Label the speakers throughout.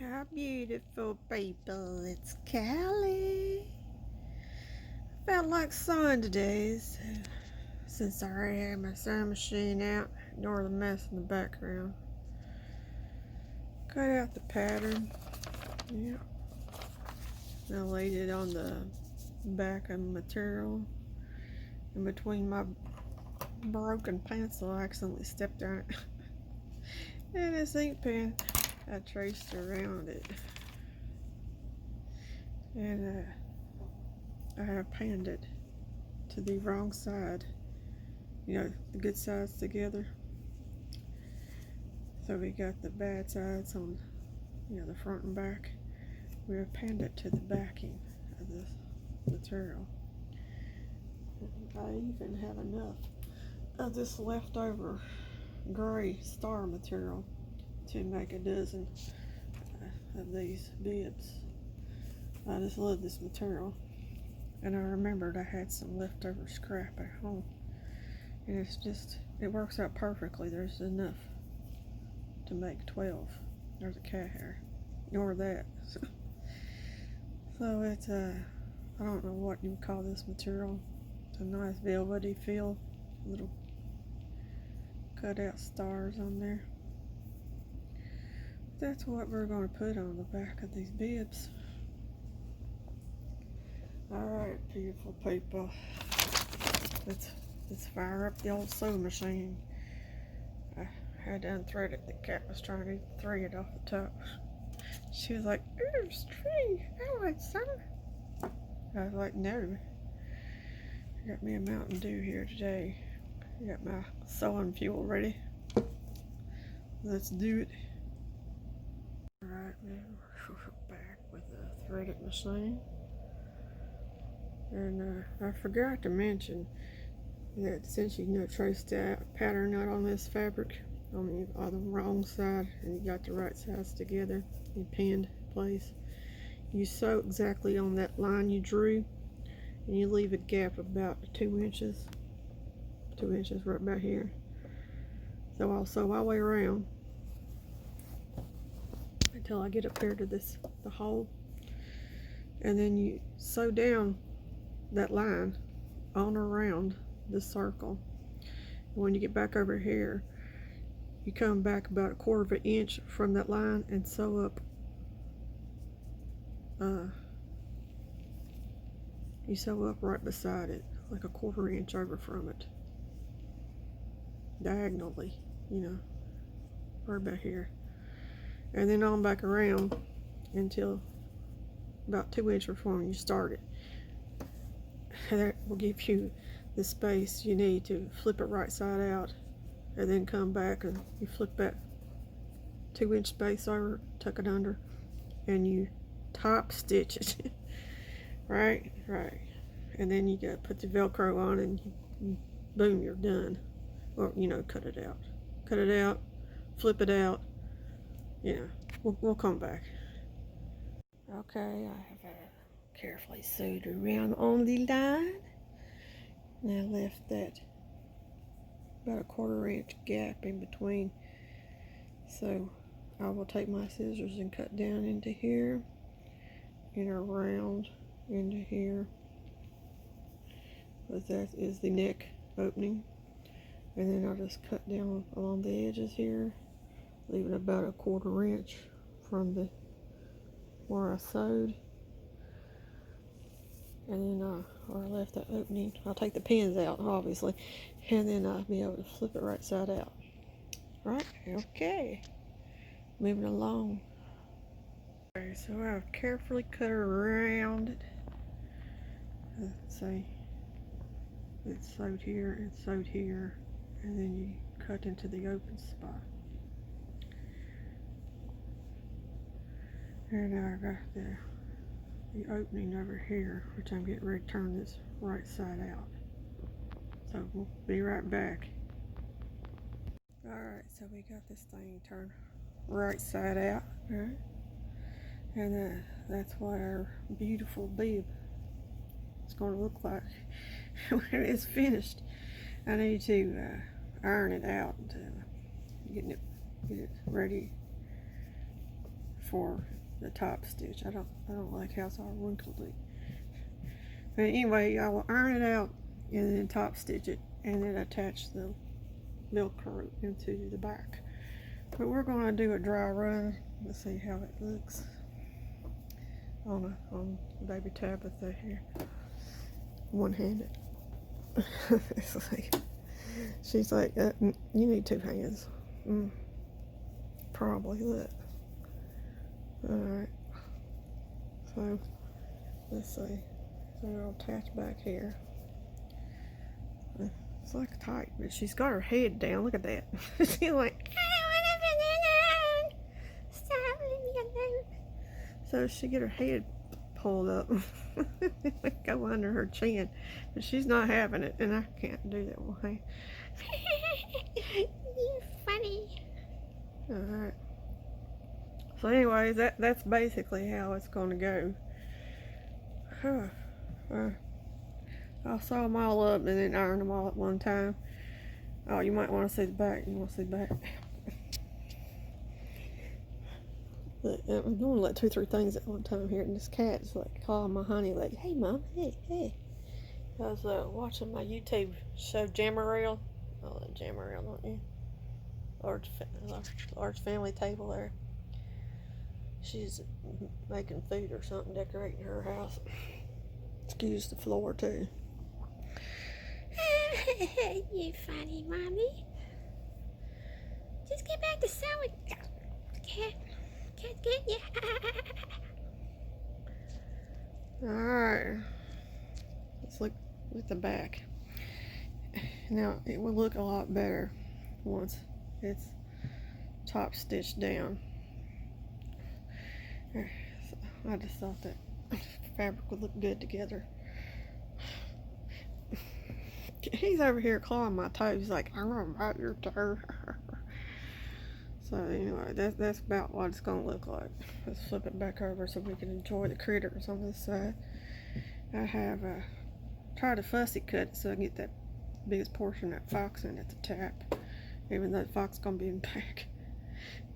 Speaker 1: How beautiful, people. It's Callie. Felt like sewing today, since I already had my sewing machine out. Ignore the mess in the background. Cut out the pattern. Yeah. I laid it on the back of the material. In between my broken pencil, I accidentally stepped on it. And this ink pen, I traced around it. And I have panned it to the wrong side, the good sides together. So we got the bad sides on, the front and back. We have panned it to the backing of this material. I even have enough of this leftover gray star material to make a dozen of these bibs. I just love this material. And I remembered I had some leftover scrap at home. And it works out perfectly. There's enough to make 12. There's a cat hair. Ignore that. So it's I don't know what you would call this material. It's a nice velvety feel. Little cut out stars on there. That's what we're going to put on the back of these bibs. Alright, beautiful people. Let's fire up the old sewing machine. I had to unthread it. The cat was trying to thread it off the top. She was like, "Ooh, string, I want some." I was like, "No." I got me a Mountain Dew here today. I got my sewing fuel ready. Let's do it. Alright, now we're back with the threaded machine. And I forgot to mention that since you trace that pattern out on this fabric on the wrong side and you got the right sides together, you pinned place, you sew exactly on that line you drew, and you leave a gap about 2 inches right about here. So I'll sew all the way around until I get up here to the hole, and then you sew down that line on around the circle. When you get back over here, you come back about 1/4 of an inch from that line and sew up you sew up right beside it, like 1/4 inch over from it, diagonally, right about here, and then on back around until about 2 inches from where you started. That will give you the space you need to flip it right side out, and then come back and you flip that 2-inch space over, tuck it under, and you top stitch it. right, and then you gotta put the Velcro on, and boom, you're done. Or cut it out, flip it out. We'll come back. Okay, I have carefully sewed around on the line. And I left that about 1/4 inch gap in between. So I will take my scissors and cut down into here and around into here. But that is the neck opening. And then I'll just cut down along the edges here, leaving about 1/4 inch from where I sewed. And then I left that opening. I'll take the pins out, obviously, and then I'll be able to flip it right side out. Right? Okay. Moving along. Okay, so I've carefully cut around it. Let's see. It's sewed here, and then you cut into the open spot. And now I got the opening over here, which I'm getting ready to turn this right side out. So we'll be right back. Alright, so we got this thing turned right side out, right? And that's what our beautiful bib is going to look like when it's finished. I need to iron it out and get it ready before the top stitch. I don't like how it's all wrinkly. But anyway, I will iron it out and then top stitch it and then attach the Velcro into the back. But we're going to do a dry run. Let's see how it looks on baby Tabitha here. One-handed. It's like, she's like, you need two hands. Probably, look. Alright. So, let's see. So I'll attach back here. It's like tight, but she's got her head down. Look at that. She's like, I don't want to be alone. Stop, leave me alone. So she get her head pulled up. Go under her chin. But she's not having it, and I can't do that one hand. You're funny. Alright. So anyways, that's basically how it's going to go. I'll sew them all up and then iron them all at one time. Oh, you might want to see the back. You want to see the back? Look, I'm doing like 2 or 3 things at one time here, and this cat's like calling my honey, like, "Hey, mom, hey." I was watching my YouTube show, Jammerel. Oh, that Jammerel, don't you? Large family table there. She's making food or something, decorating her house. Excuse the floor too. You funny, mommy. Just get back to sewing. Cat get you. Alright. Let's look at the back. Now it will look a lot better once it's top stitched down. I just thought that fabric would look good together. He's over here clawing my toes. He's like, I'm gonna bite your toe. So anyway, that's about what it's gonna look like. Let's flip it back over so we can enjoy the critters on this side. I have tried to fussy cut it so I can get that biggest portion of that fox in at the top, even though the fox is gonna be in the back.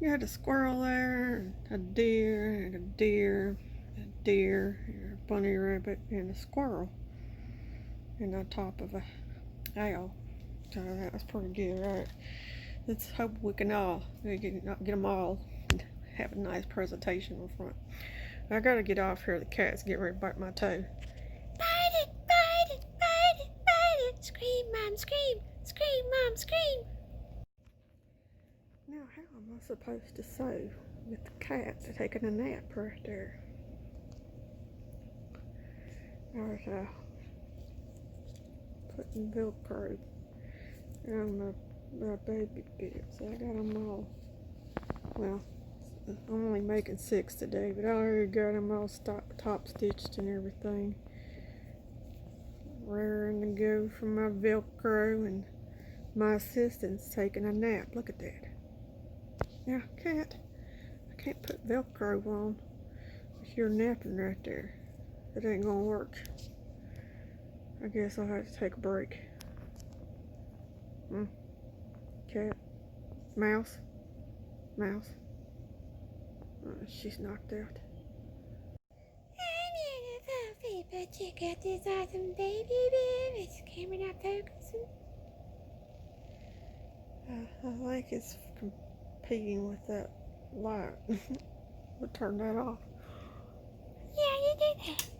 Speaker 1: You had a squirrel there, a deer, and a deer, a bunny rabbit, and a squirrel, and on top of a owl. So that was pretty good, right? Let's hope we can all get them all and have a nice presentation in front. I gotta get off here. The cat's getting ready to bite my toe. Bite it, bite it, bite it, bite it. Scream, mom, scream, scream, mom, scream. Now, how am I supposed to sew with the cat taking a nap right there? There's putting Velcro on my baby bibs. I got them all. Well, I'm only making 6 today, but I already got them all top stitched and everything. Raring to go for my Velcro, and my assistant's taking a nap. Look at that. Now, cat, I can't put Velcro on if you're napping right there. It ain't gonna work. I guess I'll have to take a break. Cat. Mouse. She's knocked out. But check out this awesome baby bib. Is the camera not focusing? I think it's competing with that light. We'll turn that off. Yeah, you did that.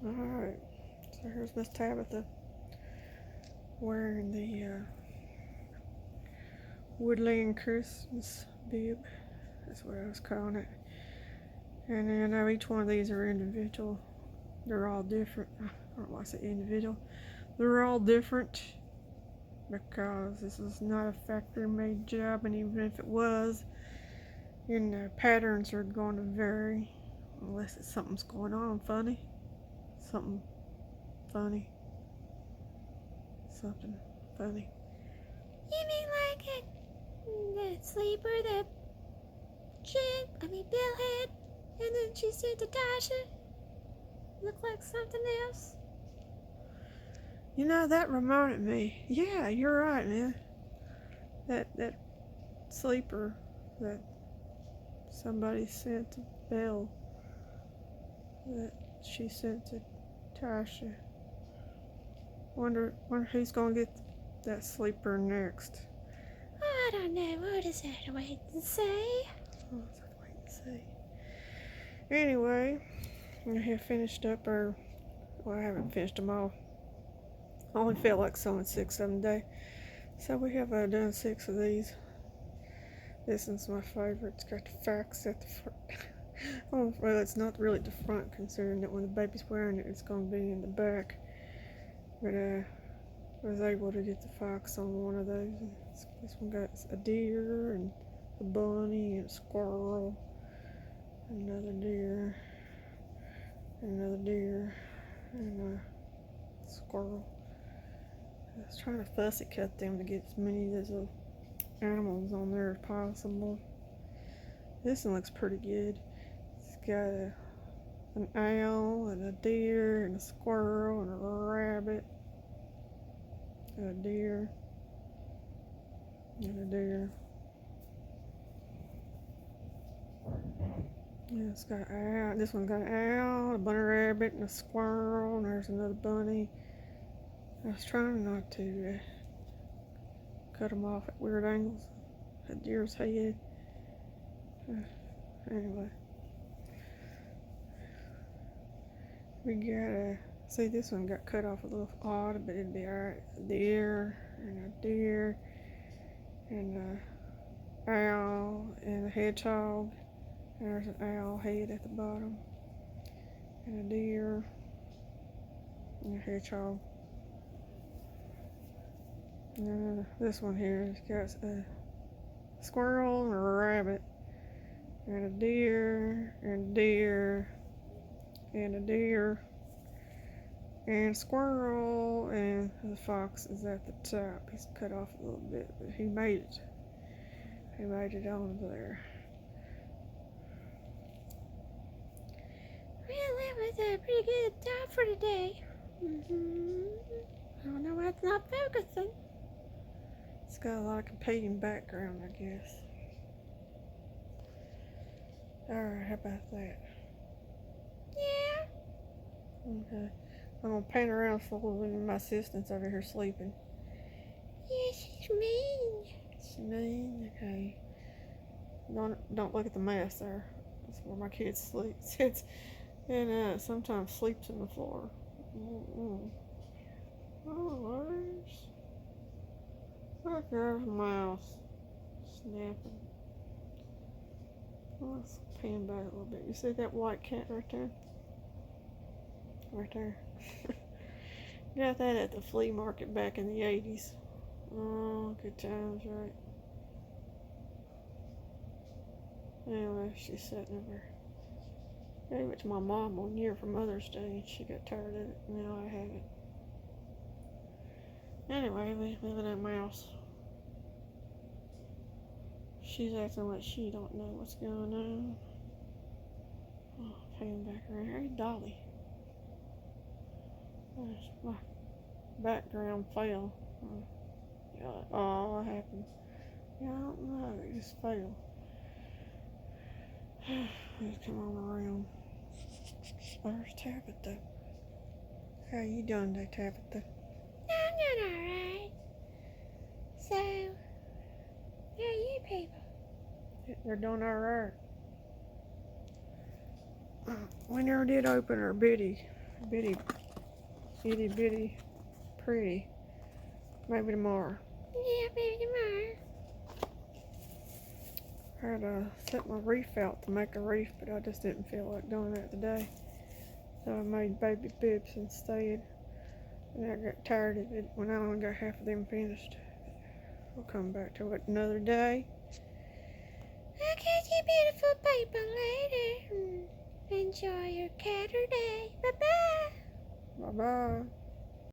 Speaker 1: Alright, so here's Miss Tabitha wearing the Woodland Christmas bib. That's what I was calling it. And then I know each one of these are individual. They're all different. I don't know why I say individual. They're all different because this is not a factory made job, and even if it was, and the patterns are going to vary unless it's something's going on funny. Something funny. You mean like the sleeper that Bill had, and then she said to Tasha, look like something else? You know, that reminded me. Yeah, you're right, man. That sleeper that Somebody sent a bill that she sent to Tasha. Wonder who's gonna get that sleeper next.
Speaker 2: I don't know. We'll just have to wait and see.
Speaker 1: We'll just have to wait and see. Anyway, I have finished up our. Well, I haven't finished them all. I only felt like sewing 6 of them a day. So we have done 6 of these. This one's my favorite. It's got the facts at the front. Oh, well, it's not really the front, considering that when the baby's wearing it, it's going to be in the back. But I was able to get the fox on one of those. This one got a deer and a bunny and a squirrel, another deer, and a squirrel. I was trying to fussy cut them to get as many of those animals on there as possible. This one looks pretty good. It's got an owl and a deer and a squirrel and a rabbit and a deer and a deer. Yeah, it's got an owl. This one's got an owl, a bunny rabbit, and a squirrel, and there's another bunny. I was trying not to cut them off at weird angles. A deer's head. Anyway. We got see, this one got cut off a little odd, but it'd be alright. A deer, and a owl, and a hedgehog. And there's an owl head at the bottom. And a deer, and a hedgehog. And this one here has got a squirrel and a rabbit, and a deer, and a deer, and a deer, and a squirrel, and the fox is at the top. He's cut off a little bit, but he made it. He made it on there.
Speaker 2: Well, that was a pretty good job for today. I don't know why it's not focusing.
Speaker 1: It's got a lot of competing background, I guess. Alright, how about that?
Speaker 2: Yeah.
Speaker 1: Okay. I'm gonna pan around for a little bit. My assistant's over here sleeping.
Speaker 2: Yeah, she's mean.
Speaker 1: She's mean? Okay. Don't look at the mess there. That's where my kid sleeps. And sometimes sleeps on the floor. Oh, there's a mouse snapping. Let's pan back a little bit. You see that white cat right there? Right there. Got that at the flea market back in the 80s. Oh, good times, right? Anyway, she's sitting over. Gave it to my mom one year for Mother's Day, and she got tired of it. Now I have it. Anyway, look at that mouse. She's acting like she don't know what's going on. Oh, pan back around. Hey, Dolly. My background fell. Oh, what happened? Yeah, I don't know. It just fell. Let's come on around. There's Tabitha. How you doing today, Tabitha?
Speaker 2: I'm doing alright. So, how are you people?
Speaker 1: They're doing alright. We never did open our itty bitty pretty. Maybe tomorrow.
Speaker 2: Yeah, maybe tomorrow.
Speaker 1: I had to set my reef out to make a reef, but I just didn't feel like doing that today. So I made baby bibs instead. And I got tired of it when I only got half of them finished. We'll come back to it another day.
Speaker 2: Okay, you beautiful people, later. Enjoy your Saturday. Bye-bye.
Speaker 1: Bye-bye.